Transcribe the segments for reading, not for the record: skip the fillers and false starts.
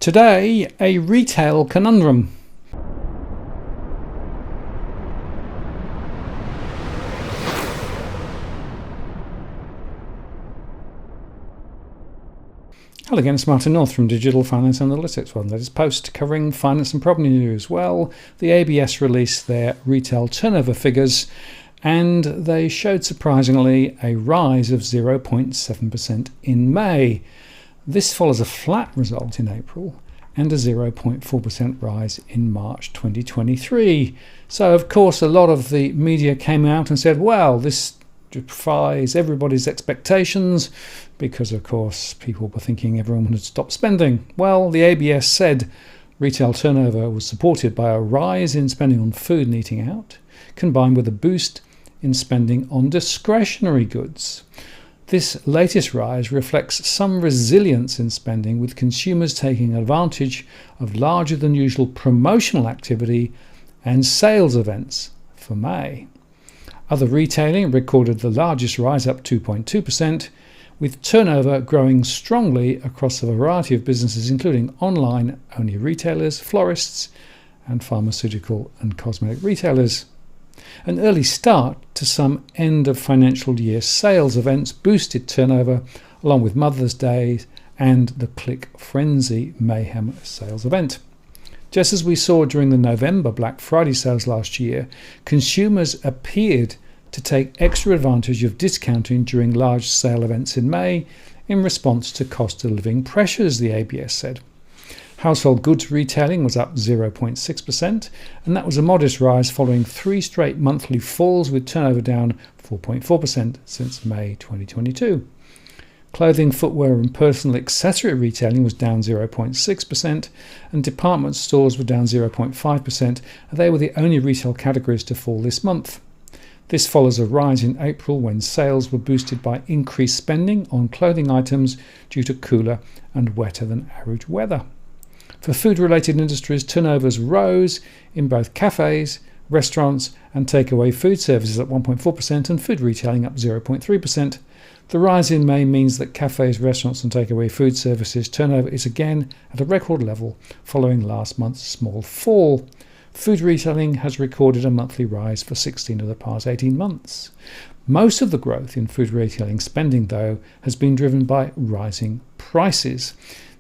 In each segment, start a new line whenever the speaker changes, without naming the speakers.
Today, a retail conundrum. Hello again, it's Martin North from Digital Finance Analytics, one latest post covering finance and property news. Well, the ABS released their retail turnover figures and they showed surprisingly a rise of 0.7% in May. This follows a flat result in April and a 0.4% rise in March 2023. So of course a lot of the media came out and said, well, this defies everybody's expectations because of course people were thinking everyone would stop spending. Well, the ABS said retail turnover was supported by a rise in spending on food and eating out, combined with a boost in spending on discretionary goods. This latest rise reflects some resilience in spending, with consumers taking advantage of larger than usual promotional activity and sales events for May. Other retailing recorded the largest rise, up 2.2%, with turnover growing strongly across a variety of businesses, including online-only retailers, florists, and pharmaceutical and cosmetic retailers. An early start to some end of financial year sales events boosted turnover, along with Mother's Day and the Click Frenzy Mayhem sales event. Just as we saw during the November Black Friday sales last year, consumers appeared to take extra advantage of discounting during large sale events in May in response to cost of living pressures, the ABS said. Household goods retailing was up 0.6%, and that was a modest rise following 3 straight monthly falls, with turnover down 4.4% since May 2022. Clothing, footwear and personal accessory retailing was down 0.6%, and department stores were down 0.5%, and they were the only retail categories to fall this month. This follows a rise in April when sales were boosted by increased spending on clothing items due to cooler and wetter than average weather. For food-related industries, turnovers rose in both cafes, restaurants and takeaway food services at 1.4% and food retailing up 0.3%. The rise in May means that cafes, restaurants and takeaway food services turnover is again at a record level following last month's small fall. Food retailing has recorded a monthly rise for 16 of the past 18 months. Most of the growth in food retailing spending, though, has been driven by rising prices.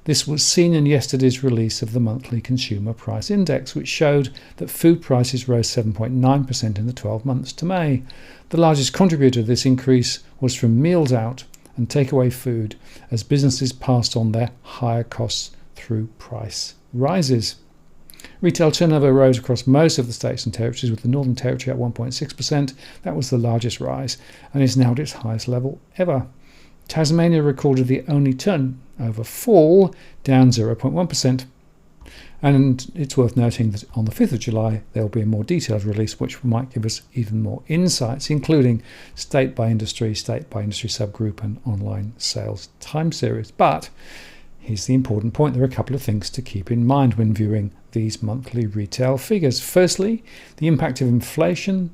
This was seen in yesterday's release of the monthly consumer price index, which showed that food prices rose 7.9% in the 12 months to May. The largest contributor to this increase was from meals out and takeaway food, as businesses passed on their higher costs through price rises. Retail turnover rose across most of the states and territories, with the Northern Territory at 1.6%. That was the largest rise and is now at its highest level ever. Tasmania recorded the only turnover fall, down 0.1%. And it's worth noting that on the 5th of July there will be a more detailed release which might give us even more insights, including state by industry subgroup and online sales time series. But here's the important point. There are a couple of things to keep in mind when viewing these monthly retail figures. Firstly, the impact of inflation,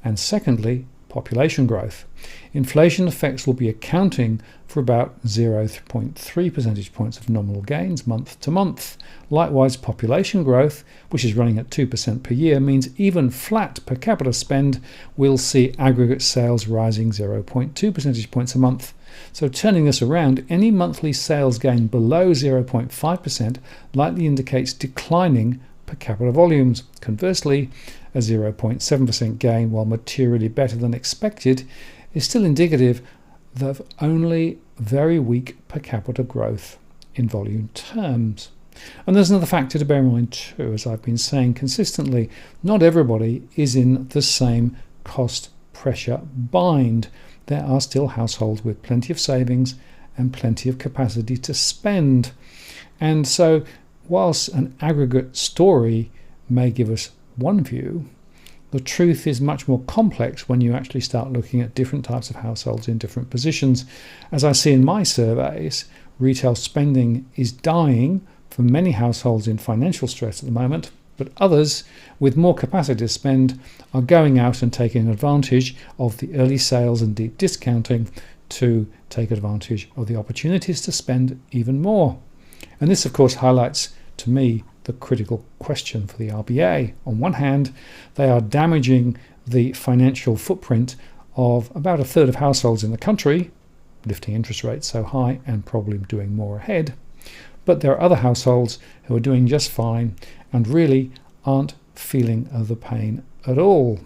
and secondly, population growth. Inflation effects will be accounting for about 0.3 percentage points of nominal gains month to month. Likewise, population growth, which is running at 2% per year, means even flat per capita spend will see aggregate sales rising 0.2 percentage points a month. So turning this around, any monthly sales gain below 0.5% likely indicates declining per capita volumes. Conversely, a 0.7% gain, while materially better than expected, is still indicative of only very weak per capita growth in volume terms. And there's another factor to bear in mind too, as I've been saying consistently, not everybody is in the same cost pressure bind. There are still households with plenty of savings and plenty of capacity to spend. And so whilst an aggregate story may give us one view, the truth is much more complex when you actually start looking at different types of households in different positions. As I see in my surveys, retail spending is dying for many households in financial stress at the moment, but others with more capacity to spend are going out and taking advantage of the early sales and deep discounting to take advantage of the opportunities to spend even more. And this, of course, highlights to me the critical question for the RBA. On one hand, they are damaging the financial footprint of about a third of households in the country, lifting interest rates so high and probably doing more ahead. But there are other households who are doing just fine and really aren't feeling the pain at all.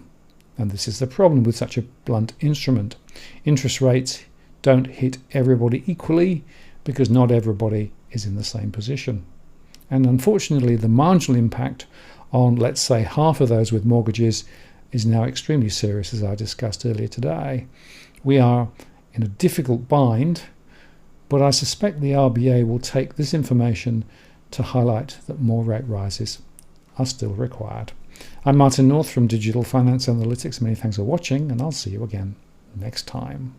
And this is the problem with such a blunt instrument. Interest rates don't hit everybody equally because not everybody is in the same position. And unfortunately, the marginal impact on, let's say, half of those with mortgages is now extremely serious, as I discussed earlier today. We are in a difficult bind, but I suspect the RBA will take this information to highlight that more rate rises are still required. I'm Martin North from Digital Finance Analytics. Many thanks for watching, and I'll see you again next time.